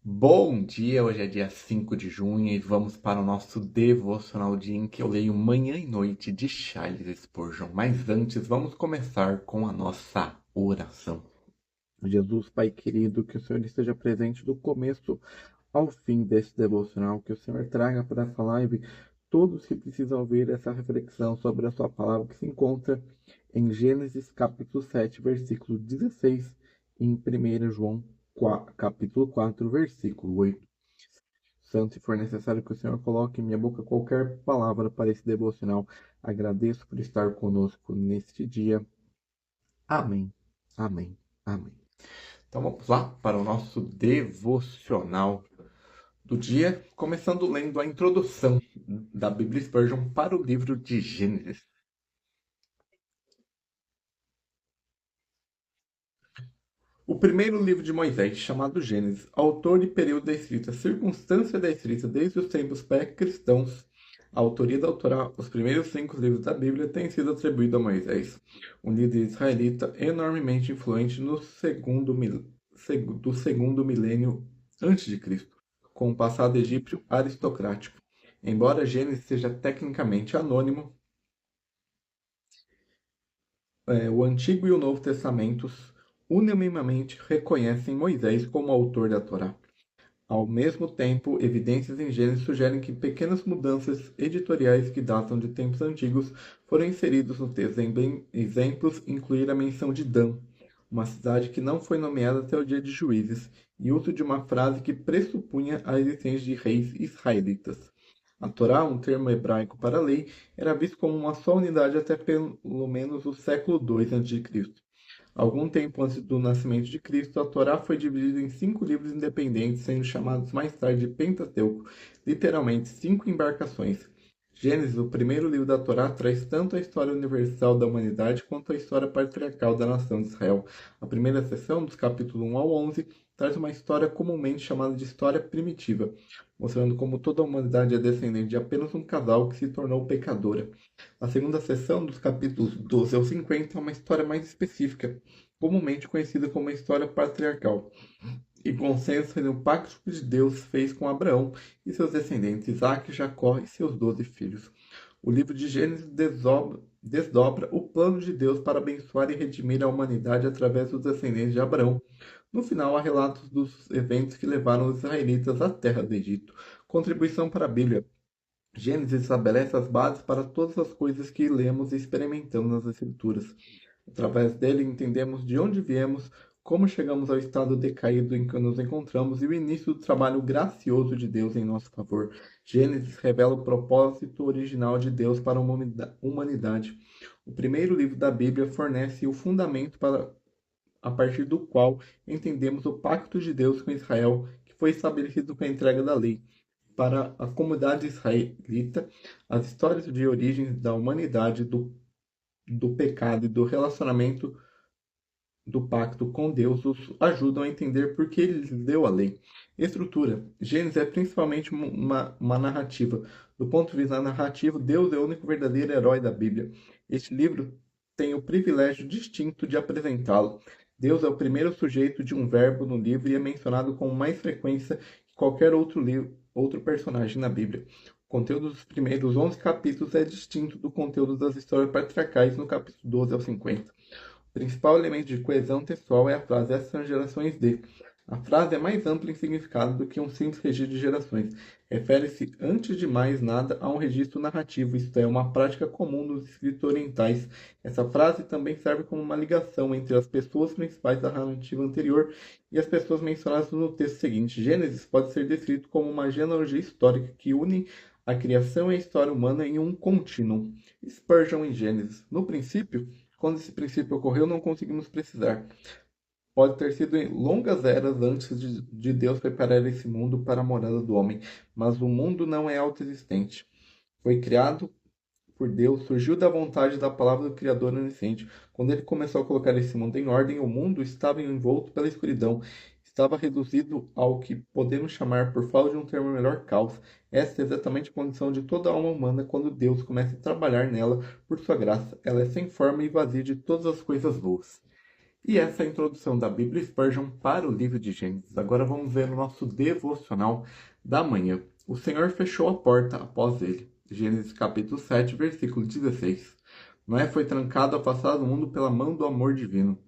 Bom dia, hoje é dia 5 de junho e vamos para o nosso devocional dia em que eu leio Manhã e Noite de Charles Spurgeon. Mas antes, vamos começar com a nossa oração. Jesus, Pai querido, que o Senhor esteja presente do começo ao fim deste devocional, que o Senhor traga para essa live todos que precisam ouvir essa reflexão sobre a sua palavra que se encontra em Gênesis capítulo 7, versículo 16 e em 1 João capítulo 4, versículo 8. Santo, se for necessário que o Senhor coloque em minha boca qualquer palavra para esse devocional, agradeço por estar conosco neste dia. Amém, amém, amém. Então vamos lá para o nosso devocional do dia, começando lendo a introdução da Bíblia Spurgeon para o livro de Gênesis. O primeiro livro de Moisés, chamado Gênesis, autor e período da escrita, circunstância da escrita desde os tempos pré-cristãos, a autoria da Torá, os primeiros 5 livros da Bíblia, tem sido atribuído a Moisés, um líder israelita enormemente influente no do segundo milênio antes de Cristo, com um passado egípcio aristocrático. Embora Gênesis seja tecnicamente anônimo, o Antigo e o Novo Testamentos unanimemente reconhecem Moisés como autor da Torá. Ao mesmo tempo, evidências em Gênesis sugerem que pequenas mudanças editoriais que datam de tempos antigos foram inseridos no texto. Exemplos incluir a menção de Dan, uma cidade que não foi nomeada até o dia de Juízes, e uso de uma frase que pressupunha a existência de reis israelitas. A Torá, um termo hebraico para lei, era visto como uma só unidade até pelo menos o século II a.C. Algum tempo antes do nascimento de Cristo, a Torá foi dividida em 5 livros independentes, sendo chamados mais tarde de Pentateuco, literalmente 5 embarcações. Gênesis, o primeiro livro da Torá, traz tanto a história universal da humanidade quanto a história patriarcal da nação de Israel. A primeira seção, dos capítulos 1 ao 11, traz uma história comumente chamada de história primitiva, mostrando como toda a humanidade é descendente de apenas um casal que se tornou pecadora. A segunda seção, dos capítulos 12 ao 50, é uma história mais específica, comumente conhecida como a história patriarcal, e concentra no pacto que Deus fez com Abraão e seus descendentes, Isaac, Jacó e seus 12 filhos. O livro de Gênesis desdobra o plano de Deus para abençoar e redimir a humanidade através dos descendentes de Abraão. No final, há relatos dos eventos que levaram os israelitas à terra do Egito. Contribuição para a Bíblia. Gênesis estabelece as bases para todas as coisas que lemos e experimentamos nas Escrituras. Através dele, entendemos de onde viemos, como chegamos ao estado decaído em que nos encontramos e o início do trabalho gracioso de Deus em nosso favor. Gênesis revela o propósito original de Deus para a humanidade. O primeiro livro da Bíblia fornece o fundamento a partir do qual entendemos o pacto de Deus com Israel, que foi estabelecido com a entrega da lei. Para a comunidade israelita, as histórias de origem da humanidade, do pecado e do relacionamento do pacto com Deus os ajudam a entender por que ele lhes deu a lei. Estrutura. Gênesis é principalmente uma narrativa. Do ponto de vista narrativo, Deus é o único verdadeiro herói da Bíblia. Este livro tem o privilégio distinto de apresentá-lo. Deus é o primeiro sujeito de um verbo no livro e é mencionado com mais frequência que qualquer outro personagem na Bíblia. O conteúdo dos primeiros 11 capítulos é distinto do conteúdo das histórias patriarcais no capítulo 12 ao 50. O principal elemento de coesão textual é a frase "essas são gerações de". A frase é mais ampla em significado do que um simples registro de gerações. Refere-se, antes de mais nada, a um registro narrativo, isto é, uma prática comum dos escritos orientais. Essa frase também serve como uma ligação entre as pessoas principais da narrativa anterior e as pessoas mencionadas no texto seguinte. Gênesis pode ser descrito como uma genealogia histórica que une a criação e a história humana em um contínuo. Spurgeon em Gênesis. No princípio, quando esse princípio ocorreu, não conseguimos precisar. Pode ter sido em longas eras antes de Deus preparar esse mundo para a morada do homem, mas o mundo não é autoexistente. Foi criado por Deus, surgiu da vontade da palavra do Criador onisciente. Quando ele começou a colocar esse mundo em ordem, o mundo estava envolto pela escuridão. Estava reduzido ao que podemos chamar, por falta de um termo melhor, caos. Esta é exatamente a condição de toda alma humana quando Deus começa a trabalhar nela por sua graça. Ela é sem forma e vazia de todas as coisas boas. E essa é a introdução da Bíblia Spurgeon para o livro de Gênesis. Agora vamos ver o nosso devocional da manhã. O Senhor fechou a porta após ele. Gênesis capítulo 7, versículo 16. Noé foi trancado, afastado do mundo pela mão do amor divino.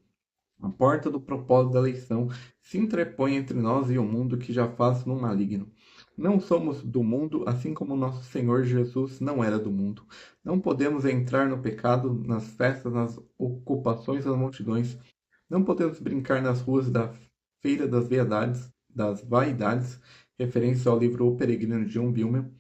A porta do propósito da eleição se entrepõe entre nós e o mundo que já faz no maligno. Não somos do mundo, assim como nosso Senhor Jesus não era do mundo. Não podemos entrar no pecado, nas festas, nas ocupações das multidões. Não podemos brincar nas ruas da Feira das Vaidades, referência ao livro O Peregrino de John Bilmer,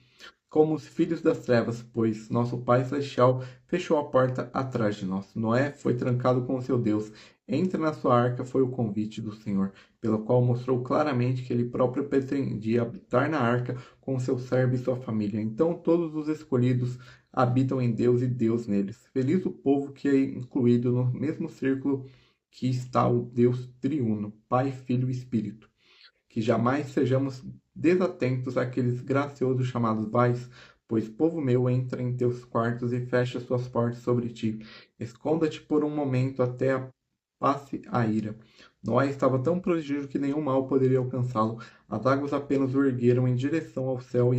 como os filhos das trevas, pois nosso Pai Celestial fechou a porta atrás de nós. Noé foi trancado com seu Deus. Entre na sua arca foi o convite do Senhor, pelo qual mostrou claramente que ele próprio pretendia habitar na arca com seu servo e sua família. Então todos os escolhidos habitam em Deus e Deus neles. Feliz o povo que é incluído no mesmo círculo que está o Deus triuno, Pai, Filho e Espírito. Que jamais sejamos desatentos àqueles graciosos chamados vais, pois, povo meu, entra em teus quartos e fecha suas portas sobre ti. Esconda-te por um momento até passe a ira. Noé estava tão protegido que nenhum mal poderia alcançá-lo. As águas apenas o ergueram em direção ao céu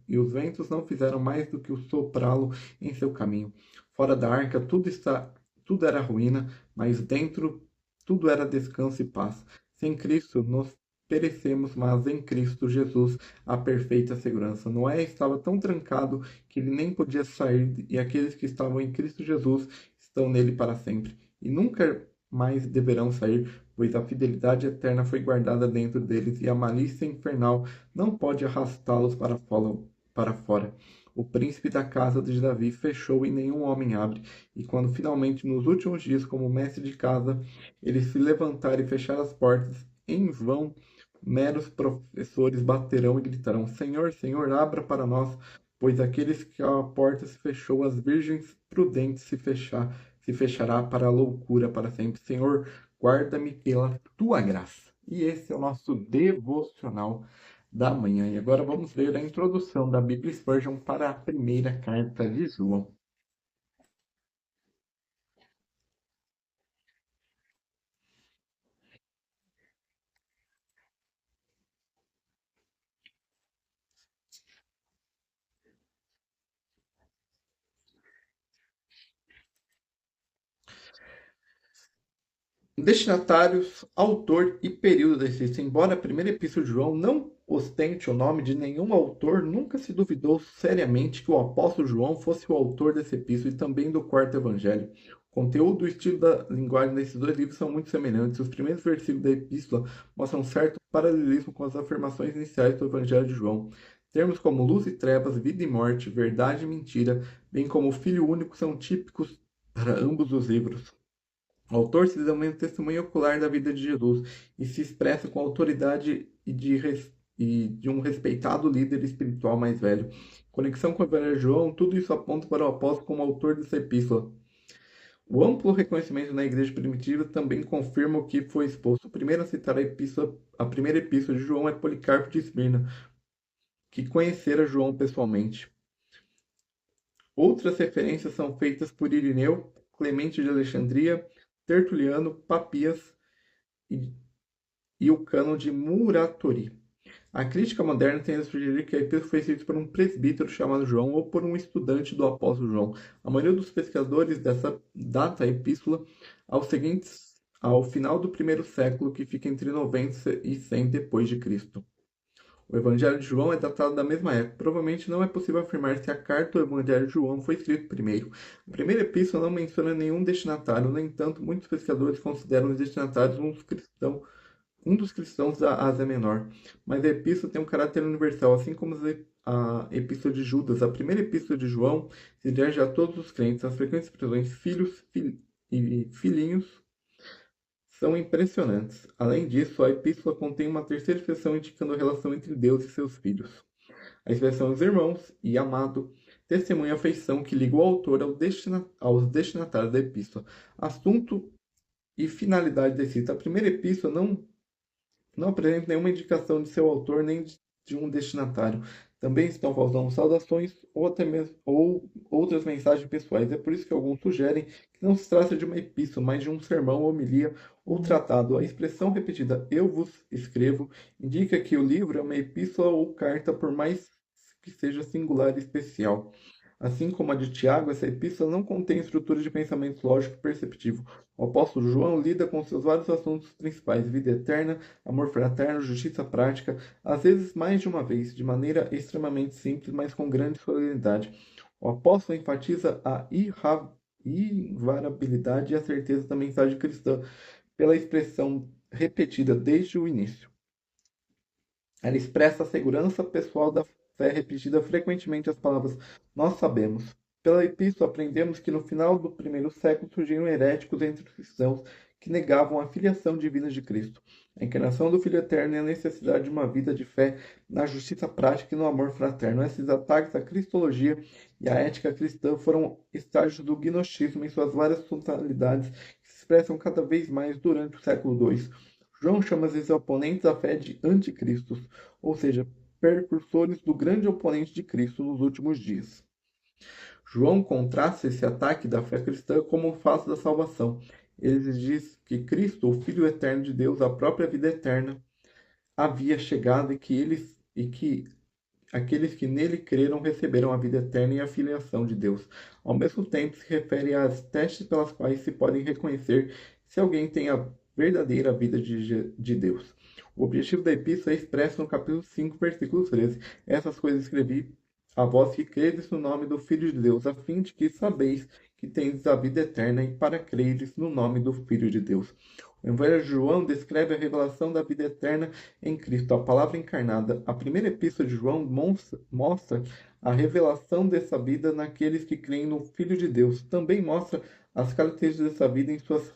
e os ventos não fizeram mais do que o soprá-lo em seu caminho. Fora da arca tudo era ruína, mas dentro tudo era descanso e paz. Sem Cristo nos perecemos, mas em Cristo Jesus a perfeita segurança. Noé estava tão trancado que ele nem podia sair, e aqueles que estavam em Cristo Jesus estão nele para sempre. E nunca mais deverão sair, pois a fidelidade eterna foi guardada dentro deles, e a malícia infernal não pode arrastá-los para fora. O príncipe da casa de Davi fechou e nenhum homem abre, e quando finalmente nos últimos dias, como mestre de casa, ele se levantar e fechar as portas, em vão meros professores baterão e gritarão: Senhor, Senhor, abra para nós, pois aqueles que a porta se fechou, as virgens prudentes se fechará para a loucura para sempre. Senhor, guarda-me pela tua graça. E esse é o nosso devocional da manhã. E agora vamos ver a introdução da Bíblia Spurgeon para a primeira carta de João. Destinatários, autor e período da existência. Embora a primeira epístola de João não ostente o nome de nenhum autor, nunca se duvidou seriamente que o apóstolo João fosse o autor dessa epístola e também do quarto evangelho. O conteúdo e o estilo da linguagem desses dois livros são muito semelhantes. Os primeiros versículos da epístola mostram certo paralelismo com as afirmações iniciais do evangelho de João. Termos como luz e trevas, vida e morte, verdade e mentira, bem como o Filho único, são típicos para ambos os livros. O autor se denomina testemunha ocular da vida de Jesus e se expressa com autoridade e de um respeitado líder espiritual mais velho. Conexão com o Evangelho de João, tudo isso aponta para o apóstolo como autor dessa epístola. O amplo reconhecimento na igreja primitiva também confirma o que foi exposto. O primeiro a citar a primeira epístola de João é Policarpo de Esmirna, que conhecera João pessoalmente. Outras referências são feitas por Irineu, Clemente de Alexandria, Tertuliano, Papias e o Cânon de Muratori. A crítica moderna tende a sugerir que a epístola foi escrita por um presbítero chamado João ou por um estudante do apóstolo João. A maioria dos pesquisadores dessa data a epístola ao final do primeiro século, que fica entre 90 e 100 depois de Cristo. O Evangelho de João é datado da mesma época. Provavelmente não é possível afirmar se a carta do Evangelho de João foi escrita primeiro. A primeira epístola não menciona nenhum destinatário, no entanto, muitos pesquisadores consideram os destinatários um dos cristãos da Ásia Menor. Mas a epístola tem um caráter universal, assim como a epístola de Judas. A primeira epístola de João se dirige a todos os crentes. As frequentes expressões filhos e filhinhos são impressionantes. Além disso, a epístola contém uma terceira expressão indicando a relação entre Deus e seus filhos. A expressão irmãos e amado testemunha a afeição que liga o autor aos destinatários da epístola. Assunto e finalidade da escrita. A primeira epístola não apresenta nenhuma indicação de seu autor nem de um destinatário. Também estão faltando saudações ou até mesmo ou outras mensagens pessoais. É por isso que alguns sugerem que não se trata de uma epístola, mas de um sermão, homilia ou tratado. A expressão repetida "eu vos escrevo" indica que o livro é uma epístola ou carta, por mais que seja singular e especial. Assim como a de Tiago, essa epístola não contém estrutura de pensamento lógico e perceptivo. O apóstolo João lida com seus vários assuntos principais: vida eterna, amor fraterno, justiça prática, às vezes mais de uma vez, de maneira extremamente simples, mas com grande solenidade. O apóstolo enfatiza a invariabilidade e a certeza da mensagem cristã pela expressão repetida desde o início. Ela expressa a segurança pessoal da fé, repetida frequentemente as palavras "nós sabemos". Pela epístola, aprendemos que no final do primeiro século surgiram heréticos entre os cristãos que negavam a filiação divina de Cristo, a encarnação do Filho Eterno e a necessidade de uma vida de fé na justiça prática e no amor fraterno. Esses ataques à cristologia e à ética cristã foram estágios do gnosticismo em suas várias tonalidades, que se expressam cada vez mais durante o século II. João chama esses oponentes da fé de anticristos, ou seja, precursores do grande oponente de Cristo nos últimos dias. João contrasta esse ataque da fé cristã como um fato da salvação. Ele diz que Cristo, o Filho eterno de Deus, a própria vida eterna, havia chegado e que aqueles que nele creram receberam a vida eterna e a filiação de Deus. Ao mesmo tempo, se refere às testes pelas quais se podem reconhecer se alguém tem a verdadeira vida de Deus. O objetivo da epístola é expresso no capítulo 5, versículo 13. Essas coisas escrevi a vós que credes no nome do Filho de Deus, a fim de que sabeis que tendes a vida eterna e para creres no nome do Filho de Deus. O Evangelho de João descreve a revelação da vida eterna em Cristo, a palavra encarnada. A primeira epístola de João mostra a revelação dessa vida naqueles que creem no Filho de Deus. Também mostra as características dessa vida em suas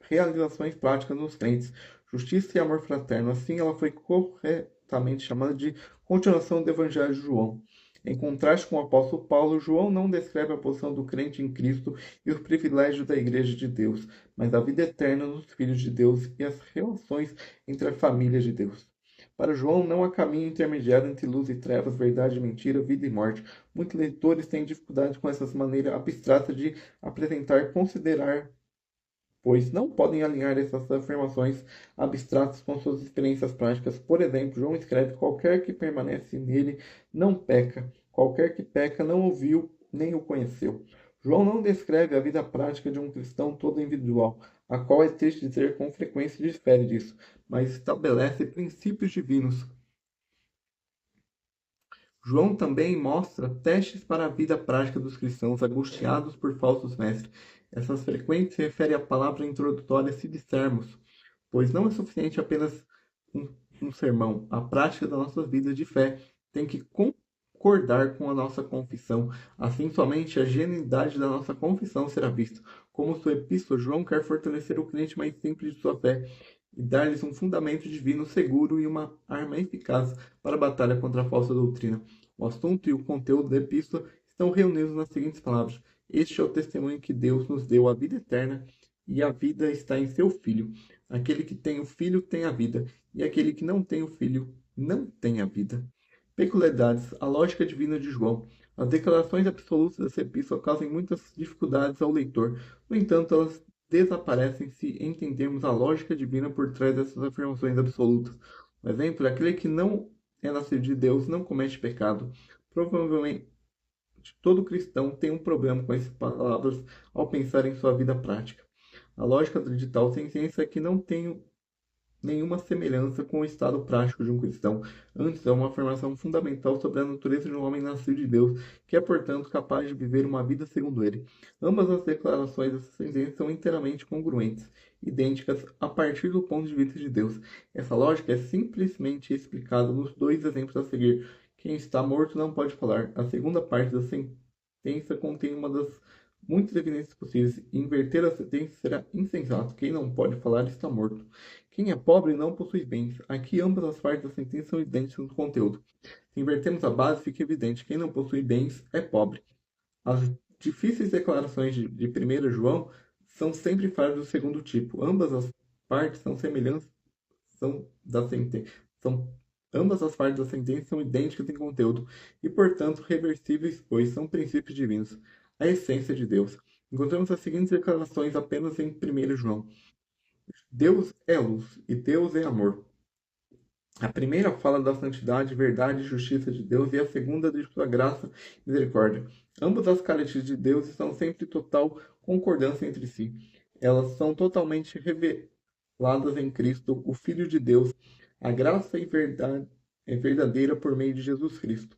realizações práticas nos crentes, justiça e amor fraterno. Assim, ela foi corretamente chamada de continuação do Evangelho de João. Em contraste com o apóstolo Paulo, João não descreve a posição do crente em Cristo e os privilégios da Igreja de Deus, mas a vida eterna nos filhos de Deus e as relações entre a família de Deus. Para João, não há caminho intermediário entre luz e trevas, verdade e mentira, vida e morte. Muitos leitores têm dificuldade com essa maneira abstrata de apresentar, considerar, pois não podem alinhar essas afirmações abstratas com suas experiências práticas. Por exemplo, João escreve: qualquer que permanece nele não peca, qualquer que peca não ouviu nem o conheceu. João não descreve a vida prática de um cristão todo individual, a qual é triste dizer com frequência difere disso, mas estabelece princípios divinos. João também mostra testes para a vida prática dos cristãos angustiados por falsos mestres. Essas frequentes se referem à palavra introdutória "se dissermos", pois não é suficiente apenas um sermão. A prática das nossas vidas de fé tem que concordar com a nossa confissão. Assim, somente a genuinidade da nossa confissão será vista. Como sua epístola, João quer fortalecer o crente mais simples de sua fé e dar-lhes um fundamento divino seguro e uma arma eficaz para a batalha contra a falsa doutrina. O assunto e o conteúdo da epístola estão reunidos nas seguintes palavras: este é o testemunho que Deus nos deu, a vida eterna, e a vida está em seu Filho. Aquele que tem o Filho tem a vida, e aquele que não tem o Filho não tem a vida. Peculiaridades: a lógica divina de João. As declarações absolutas dessa epístola causam muitas dificuldades ao leitor. No entanto, elas desaparecem se entendermos a lógica divina por trás dessas afirmações absolutas. Um exemplo: aquele que não é nascido de Deus não comete pecado. Provavelmente todo cristão tem um problema com essas palavras ao pensar em sua vida prática. A lógica de tal sentença é que não tem nenhuma semelhança com o estado prático de um cristão. Antes, é uma afirmação fundamental sobre a natureza de um homem nascido de Deus, que é, portanto, capaz de viver uma vida segundo ele. Ambas as declarações dessa sentença são inteiramente congruentes, idênticas a partir do ponto de vista de Deus. Essa lógica é simplesmente explicada nos dois exemplos a seguir. Quem está morto não pode falar. A segunda parte da sentença contém uma das muitas evidências possíveis. Inverter a sentença será insensato. Quem não pode falar está morto. Quem é pobre não possui bens. Aqui ambas as partes da sentença são idênticas no conteúdo. Se invertermos a base, fica evidente: quem não possui bens é pobre. As difíceis declarações de 1 João são sempre falhas do segundo tipo. Ambas as partes são semelhantes da sentença. Ambas as partes da sentença são idênticas em conteúdo e, portanto, reversíveis, pois são princípios divinos, a essência de Deus. Encontramos as seguintes declarações apenas em 1 João. Deus é luz e Deus é amor. A primeira fala da santidade, verdade e justiça de Deus e a segunda de sua graça e misericórdia. Ambas as características de Deus estão sempre em total concordância entre si. Elas são totalmente reveladas em Cristo, o Filho de Deus. A graça e verdade é verdadeira por meio de Jesus Cristo.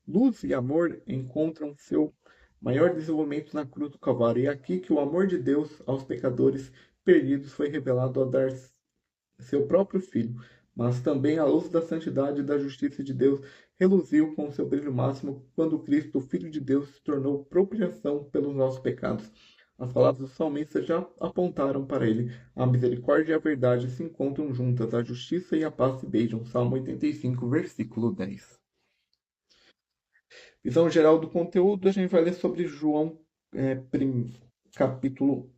Luz e amor encontram seu maior desenvolvimento na cruz do Calvário. E é aqui que o amor de Deus aos pecadores perdidos foi revelado ao dar seu próprio Filho, mas também a luz da santidade e da justiça de Deus reluziu com seu brilho máximo quando Cristo, o Filho de Deus, se tornou propiciação pelos nossos pecados. As palavras do salmista já apontaram para ele. A misericórdia e a verdade se encontram juntas, a justiça e a paz se beijam. Salmo 85, versículo 10. Visão geral do conteúdo, a gente vai ler sobre João, capítulo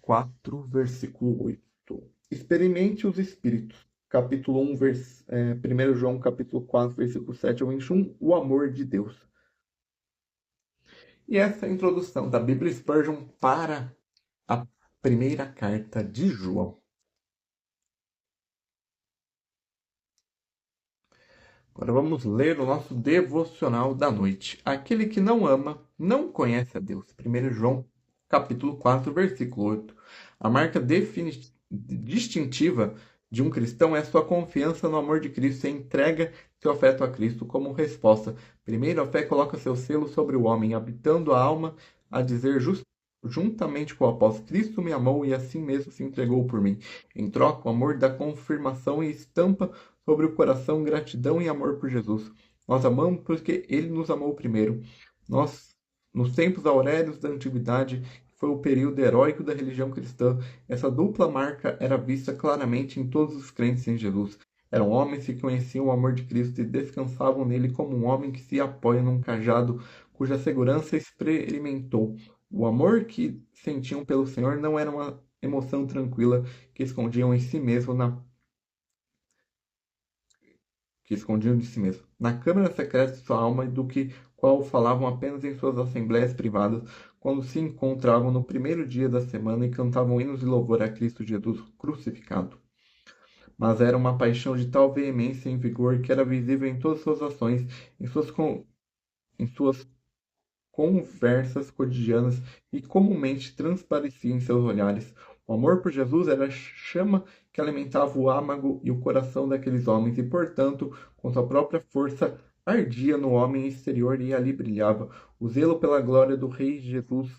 4, versículo 8. Experimente os espíritos. Capítulo 1, 1 João, capítulo 4, versículo 7 ao 21, o amor de Deus. E essa é a introdução da Bíblia Spurgeon para a primeira carta de João. Agora vamos ler o nosso devocional da noite. Aquele que não ama, não conhece a Deus. 1 João, capítulo 4, versículo 8. A marca distintiva de um cristão é sua confiança no amor de Cristo e entrega seu afeto a Cristo como resposta. Primeiro, a fé coloca seu selo sobre o homem, habitando a alma a dizer juntamente com o apóstolo, Cristo me amou e assim mesmo se entregou por mim. Em troca, o amor dá confirmação e estampa sobre o coração gratidão e amor por Jesus. Nós amamos porque Ele nos amou primeiro. Nós, nos tempos aurélios da antiguidade, que foi o período heróico da religião cristã, essa dupla marca era vista claramente em todos os crentes em Jesus. Eram homens que conheciam o amor de Cristo e descansavam nele como um homem que se apoia num cajado cuja segurança experimentou. O amor que sentiam pelo Senhor não era uma emoção tranquila que escondiam em si mesmo de si mesmo, na câmara secreta de sua alma, e do que qual falavam apenas em suas assembleias privadas, quando se encontravam no primeiro dia da semana e cantavam hinos de louvor a Cristo Jesus crucificado. Mas era uma paixão de tal veemência e vigor que era visível em todas suas ações, em suas conversas cotidianas e comumente transparecia em seus olhares. O amor por Jesus era a chama que alimentava o âmago e o coração daqueles homens e, portanto, com sua própria força, ardia no homem exterior e ali brilhava. O zelo pela glória do Rei Jesus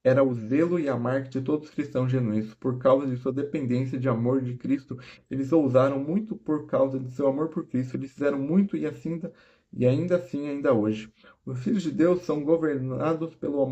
era o zelo e a marca de todos os cristãos genuínos. Por causa de sua dependência de amor de Cristo, eles ousaram muito por causa de seu amor por Cristo. Eles fizeram muito e ainda assim, ainda hoje. Os filhos de Deus são governados pelo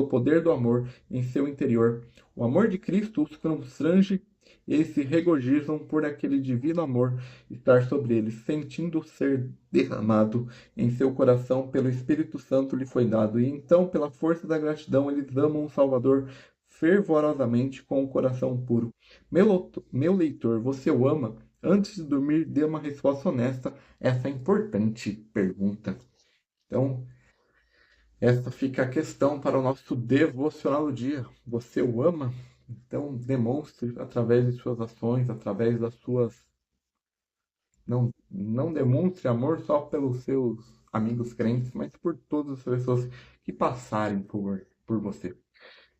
poder do amor em seu interior. O amor de Cristo os constrange e eles se regozijam por aquele divino amor estar sobre eles, sentindo ser derramado em seu coração pelo Espírito Santo lhe foi dado. E então, pela força da gratidão, eles amam o Salvador fervorosamente com o coração puro. Meu leitor, você o ama? Antes de dormir, dê uma resposta honesta a essa importante pergunta. Então, essa fica a questão para o nosso devocional do dia. Você o ama? Então, demonstre através de suas ações, através das suas. Não demonstre amor só pelos seus amigos crentes, mas por todas as pessoas que passarem por você.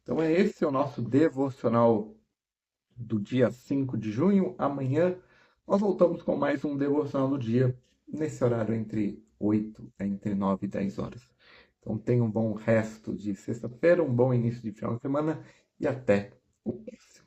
Então, esse é o nosso devocional do dia 5 de junho. Amanhã nós voltamos com mais um devocional do dia, nesse horário entre 9 e 10 horas. Então tenha um bom resto de sexta-feira, um bom início de final de semana e até o próximo.